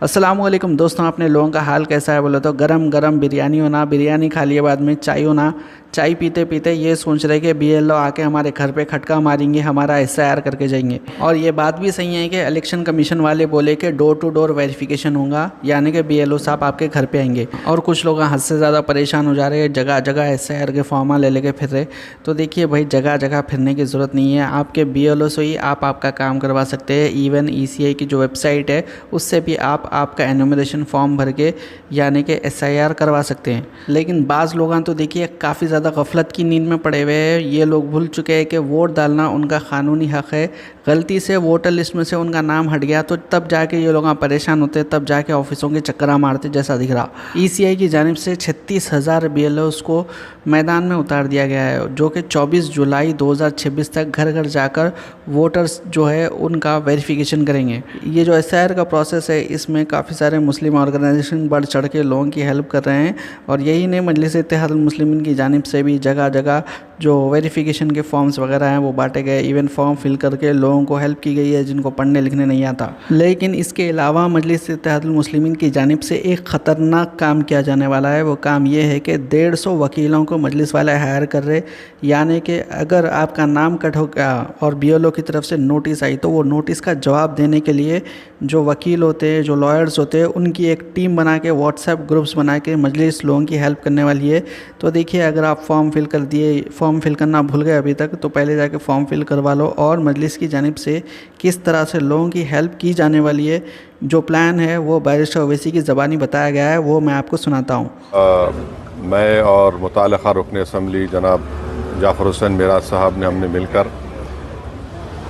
अस्सलामुअलैकुम दोस्तों, अपने लोगों का हाल कैसा है बोले तो गरम गरम बिरयानी होना, बिरयानी खा लिए बाद में चाय होना। चाय पीते पीते ये सोच रहे कि बीएलओ आके हमारे घर पे खटका मारेंगे, हमारा एसआईआर करके जाएंगे। और ये बात भी सही है कि इलेक्शन कमीशन वाले बोले कि डोर टू डोर वेरिफिकेशन होगा, यानी कि बीएलओ साहब आपके घर पे आएंगे। और कुछ लोग हद से ज़्यादा परेशान हो जा रहे हैं, जगह जगह एसआईआर के फॉर्म ले लेके फिर रहे। तो देखिए भाई, जगह जगह फिरने की ज़रूरत नहीं है, आपके बीएलओ से ही आप आपका काम करवा सकते हैं। इवन ईसीआई की जो वेबसाइट है उससे भी आप आपका एनुमरेशन फॉर्म भर के यानी कि एसआईआर करवा सकते हैं। लेकिन बाज़ लोग तो देखिए काफ़ी ज़्यादा गफलत की नींद में पड़े हुए हैं। ये लोग भूल चुके हैं कि वोट डालना उनका कानूनी हक़ है। गलती से वोटर लिस्ट में से उनका नाम हट गया तो तब जाके ये लोग परेशान होते, तब जाके ऑफिसों के चक्कर मारते जैसा दिख रहा। ईसीआई की जानिब से 36,000 बीएलओस को मैदान में उतार दिया गया है, जो कि 24 जुलाई 2026 तक घर घर जाकर वोटर्स जो है उनका वेरिफिकेशन करेंगे। ये जो एसआईआर का प्रोसेस है इसमें काफ़ी सारे मुस्लिम ऑर्गेनाइजेशन बढ़ चढ़ के लोगों की हेल्प कर रहे हैं। और यही नहीं, मजलिस इत्तेहादुल मुस्लिमीन की जानिब से भी जगह जगह जो वेरिफिकेशन के फॉर्म्स वगैरह हैं वो बांटे गए। इवन फॉर्म फिल करके लोगों को हेल्प की गई है जिनको पढ़ने लिखने नहीं आता। लेकिन इसके अलावा मजलिस इत्तेहादुल मुस्लिमीन की जानिब से एक ख़तरनाक काम किया जाने वाला है। वो काम ये है कि 150 वकीलों को मजलिस वाले हायर कर रहे, यानी कि अगर आपका नाम कट हो गया और बीएलओ की तरफ से नोटिस आई तो वो नोटिस का जवाब देने के लिए जो वकील होते हैं, जो लॉयर्स होते हैं, उनकी एक टीम बना के व्हाट्सएप ग्रुप्स बना के मजलिस लोगों की हेल्प करने वाली है। तो देखिए, अगर आप फॉर्म फिल कर दिए, फॉर्म फिल करना भूल गए अभी तक, तो पहले जाके फॉर्म फिल करवा लो। और मजलिस की जानिब से किस तरह से लोगों की हेल्प की जाने वाली है, जो प्लान है वो बैरिस्टर ओवैसी की ज़बानी बताया गया है, वो मैं आपको सुनाता हूँ। मैं और मुताल्लिक़ा रुकन असम्बली जनाब जाफ़र हुसैन मेराज साहब ने हमने मिलकर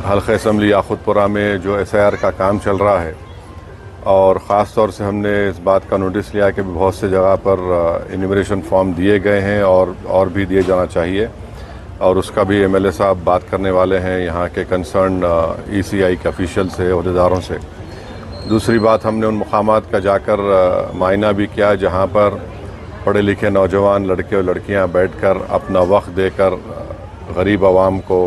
हल्क़े असम्बली याक़ूतपुरा में जो एसआईआर का काम चल रहा है, और ख़ास तौर से हमने इस बात का नोटिस लिया कि बहुत से जगह पर इन्यूमरेशन फॉर्म दिए गए हैं और भी दिए जाना चाहिए, और उसका भी एमएलए साहब बात करने वाले हैं यहाँ के कंसर्न ईसीआई के ऑफिशियल से, अहदेदारों से। दूसरी बात, हमने उन मुकामात का जाकर मायना भी किया जहाँ पर पढ़े लिखे नौजवान लड़के और लड़कियाँ बैठकर अपना वक्त देकर गरीब आवाम को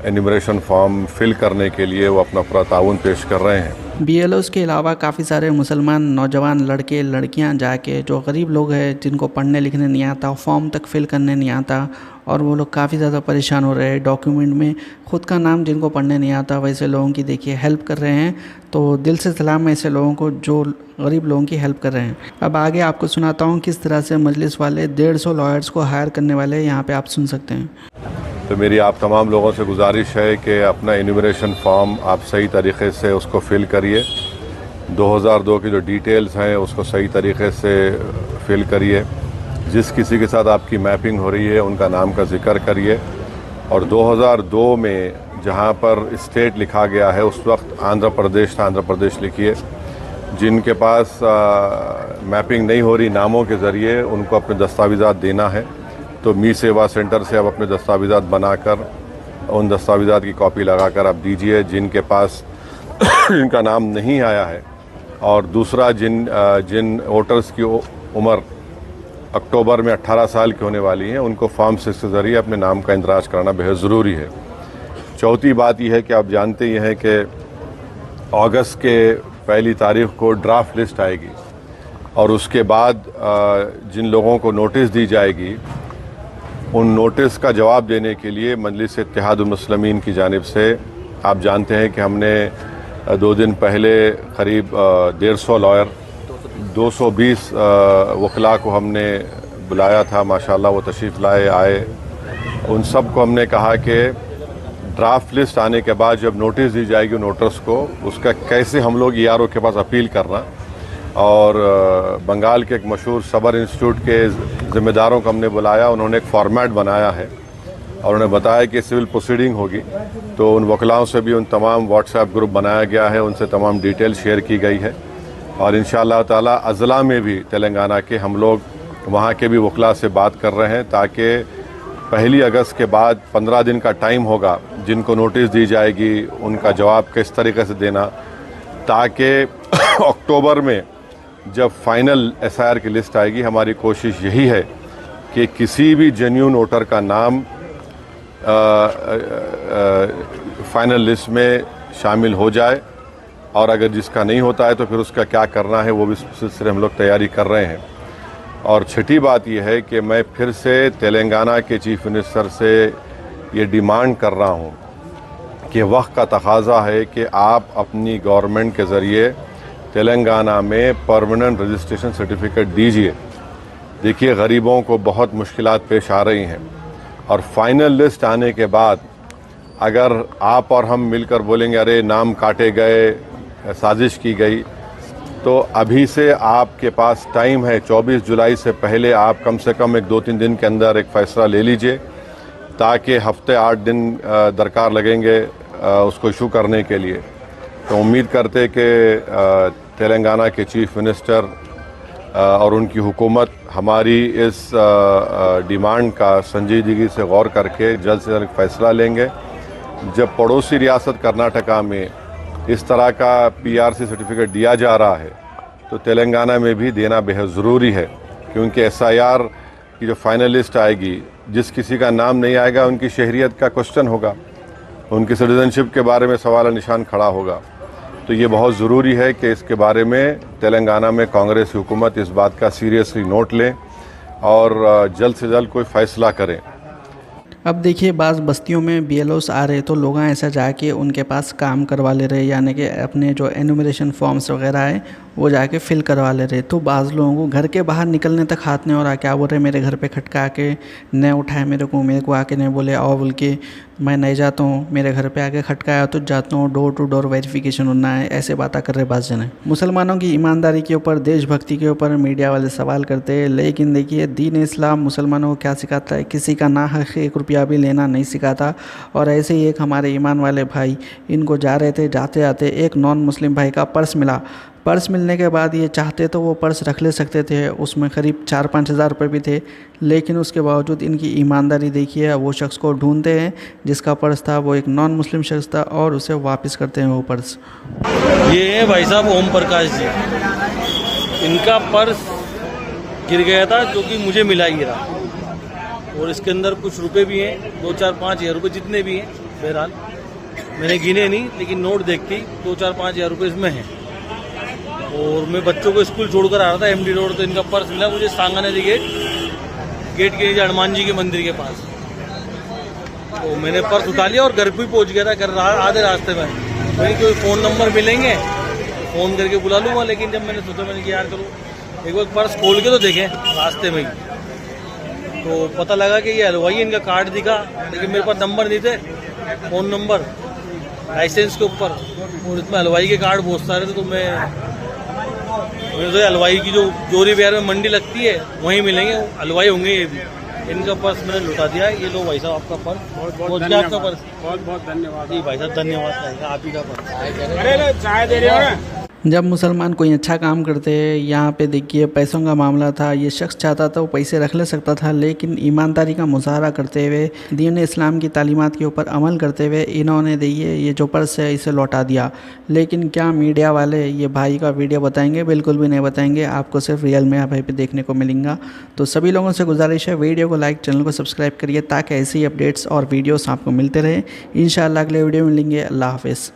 एन्यूमरेशन फॉर्म फिल करने के लिए वो अपना पूरा ताउन पेश कर रहे हैं। बीएलओस के अलावा काफ़ी सारे मुसलमान नौजवान लड़के लड़कियां जाके, जो गरीब लोग हैं जिनको पढ़ने लिखने नहीं आता, फॉर्म तक फिल करने नहीं आता, और वो लोग काफ़ी ज़्यादा परेशान हो रहे हैं। डॉक्यूमेंट में ख़ुद का नाम जिनको पढ़ने नहीं आता, वैसे लोगों की देखिए हेल्प कर रहे हैं। तो दिल से सलाम ऐसे लोगों को जो गरीब लोगों की हेल्प कर रहे हैं। अब आगे आपको सुनाता हूँ किस तरह से मजलिस वाले 150 लॉयर्स को हायर करने वाले, यहाँ पर आप सुन सकते हैं। तो मेरी आप तमाम लोगों से गुजारिश है कि अपना इन्यूमरेशन फॉर्म आप सही तरीके से उसको फिल करिए। 2002 की जो डिटेल्स हैं उसको सही तरीके से फिल करिए। जिस किसी के साथ आपकी मैपिंग हो रही है उनका नाम का जिक्र करिए। और 2002 में जहां पर स्टेट लिखा गया है उस वक्त आंध्र प्रदेश था, आंध्र प्रदेश लिखिए। जिनके पास मैपिंग नहीं हो रही नामों के ज़रिए, उनको अपने दस्तावेज़ात देना है। तो मी सेवा सेंटर से आप अपने दस्तावेज़ात बनाकर उन दस्तावेज़ात की कॉपी लगाकर आप दीजिए जिनके पास जिनका नाम नहीं आया है। और दूसरा, जिन वोटर्स की उम्र अक्टूबर में 18 साल की होने वाली है, उनको फॉर्म 6 के ज़रिए अपने नाम का इंदराज कराना बेहद ज़रूरी है। चौथी बात यह है कि आप जानते ही हैं कि अगस्त के पहली तारीख को ड्राफ्ट लिस्ट आएगी, और उसके बाद जिन लोगों को नोटिस दी जाएगी उन नोटिस का जवाब देने के लिए मजलिस इत्तेहादुल मुस्लिमीन की जानिब से, आप जानते हैं कि हमने 2 दिन पहले करीब 150 लॉयर, 220 वकला को हमने बुलाया था। माशाल्लाह वो तशरीफ़ लाए आए। उन सब को हमने कहा कि ड्राफ्ट लिस्ट आने के बाद जब नोटिस दी जाएगी नोटर्स को, उसका कैसे हम लोग ERO के पास अपील करना। और बंगाल के एक मशहूर सबर इंस्टीट्यूट के ज़िम्मेदारों को हमने बुलाया, उन्होंने एक फॉर्मेट बनाया है और उन्हें बताया कि सिविल प्रोसीडिंग होगी। तो उन वकलाओं से भी उन तमाम व्हाट्सएप ग्रुप बनाया गया है, उनसे तमाम डिटेल शेयर की गई है। और इंशाअल्लाह ताला अज़ला में भी तेलंगाना के हम लोग वहाँ के भी वकला से बात कर रहे हैं, ताकि 1 अगस्त के बाद 15 दिन का टाइम होगा जिनको नोटिस दी जाएगी उनका जवाब किस तरीके से देना, ताकि अक्टूबर में जब फाइनल एसआईआर की लिस्ट आएगी, हमारी कोशिश यही है कि किसी भी जेन्युइन वोटर का नाम फाइनल लिस्ट में शामिल हो जाए और अगर जिसका नहीं होता है तो फिर उसका क्या करना है वो भी सिलसिले हम लोग तैयारी कर रहे हैं। और छठी बात यह है कि मैं फिर से तेलंगाना के चीफ मिनिस्टर से ये डिमांड कर रहा हूँ कि वक्त का तकाजा है कि आप अपनी गवर्नमेंट के ज़रिए तेलंगाना में परमानेंट रजिस्ट्रेशन सर्टिफिकेट दीजिए। देखिए गरीबों को बहुत मुश्किलात पेश आ रही हैं और फाइनल लिस्ट आने के बाद अगर आप और हम मिलकर बोलेंगे अरे नाम काटे गए, साजिश की गई, तो अभी से आपके पास टाइम है। 24 जुलाई से पहले आप कम से कम 1-2-3 दिन के अंदर एक फ़ैसला ले लीजिए, ताकि हफ्ते 8 दिन दरकार लगेंगे उसको इशू करने के लिए। तो उम्मीद करते कि तेलंगाना के चीफ मिनिस्टर और उनकी हुकूमत हमारी इस डिमांड का संजीदगी से गौर करके जल्द से जल्द फ़ैसला लेंगे। जब पड़ोसी रियासत कर्नाटका में इस तरह का पीआरसी सर्टिफिकेट दिया जा रहा है तो तेलंगाना में भी देना बेहद ज़रूरी है, क्योंकि एसआईआर की जो फाइनल लिस्ट आएगी, जिस किसी का नाम नहीं आएगा उनकी शहरियत का क्वेश्चन होगा, उनकी सिटीज़नशिप के बारे में सवाल निशान खड़ा होगा। तो ये बहुत ज़रूरी है कि इसके बारे में तेलंगाना में कांग्रेस की हुकूमत इस बात का सीरियसली नोट लें और जल्द से जल्द कोई फ़ैसला करें। अब देखिए बाज़ बस्तियों में बीएलओस आ रहे तो लोग ऐसा जाके उनके पास काम करवा ले रहे, यानी कि अपने जो एनुमरेशन फॉर्म्स वगैरह है वो जाके फिल करवा ले रहे। तो बाज़ लोगों को घर के बाहर निकलने तक हाथ नहीं हो रहा, क्या बोल रहे मेरे घर पे खटका के न उठाए मेरे को आके नहीं बोले आओ बोल के, मैं नहीं जाता हूँ, मेरे घर पे आके खटकाया तो जाता हूँ, डोर टू डोर वेरिफिकेशन होना है, ऐसे बातें कर रहे बाज़ जने। मुसलमानों की ईमानदारी के ऊपर, देशभक्ति के ऊपर मीडिया वाले सवाल करते हैं, लेकिन देखिए दीन इस्लाम मुसलमानों को क्या सिखाता है, किसी का ना हक 1 रुपया भी लेना नहीं सिखाता। और ऐसे ही एक हमारे ईमान वाले भाई, इनको जा रहे थे, जाते जाते एक नॉन मुस्लिम भाई का पर्स मिला। पर्स मिलने के बाद ये चाहते तो वो पर्स रख ले सकते थे, उसमें करीब 4-5 हज़ार रुपये भी थे, लेकिन उसके बावजूद इनकी ईमानदारी देखिए, वो शख्स को ढूंढते हैं जिसका पर्स था वो एक नॉन मुस्लिम शख्स था और उसे वापस करते हैं वो पर्स। ये है भाई साहब ओम प्रकाश जी, इनका पर्स गिर गया था जो कि मुझे मिला ही गिरा, और इसके अंदर कुछ रुपए भी हैं, 2-4-5 हज़ार रुपये जितने भी हैं, बहरहाल मैंने गिने नहीं, लेकिन नोट देखती 2-4-5 हज़ार रुपये इसमें हैं। और मैं बच्चों को स्कूल छोड़कर आ रहा था एमडी रोड, तो इनका पर्स मिला मुझे सांगानेरी गेट के नीचे हनुमान जी के मंदिर के पास। तो मैंने पर्स उठा लिया और घर पे पहुंच गया था, घर आधे रास्ते में मैंने कोई फ़ोन नंबर मिलेंगे फ़ोन करके बुला लूँगा, लेकिन जब मैंने सोचा मैंने कि यार चलो एक बार पर्स खोल के तो देखें रास्ते में ही, तो पता लगा कि ये हलवाई, इनका कार्ड दिखा, लेकिन मेरे पास नंबर नहीं थे, फ़ोन नंबर लाइसेंस के ऊपर, और इसमें हलवाई के कार्ड बहुत सारे थे। तो मैं तो हलवाई की जो जोरी बिहार में मंडी लगती है वहीं मिलेंगे, हलवाई होंगे ये भी। इनका पर्स मैंने लुटा दिया। ये लो भाई साहब आपका पर्स, बहुत आपका पर्स, बहुत धन्यवाद जी भाई साहब, धन्यवाद आप ही का पर्स। अरे चाय दे रहे हो ना। जब मुसलमान कोई अच्छा काम करते हैं, यहाँ पे देखिए पैसों का मामला था, ये शख्स चाहता था वो पैसे रख ले सकता था, लेकिन ईमानदारी का मुजाहरा करते हुए, दीन इस्लाम की तालीमात के ऊपर अमल करते हुए इन्होंने देखिए ये जो पर्स है इसे लौटा दिया। लेकिन क्या मीडिया वाले ये भाई का वीडियो बताएंगे? बिल्कुल भी नहीं बताएंगे, आपको सिर्फ रियल में भाई पे देखने को मिलेगा। तो सभी लोगों से गुजारिश है वीडियो को लाइक, चैनल को सब्सक्राइब करिए ताकि ऐसी अपडेट्स और वीडियोस आपको मिलते रहे। इंशाअल्लाह अगले वीडियो में मिलेंगे। अल्लाह हाफ़िज़।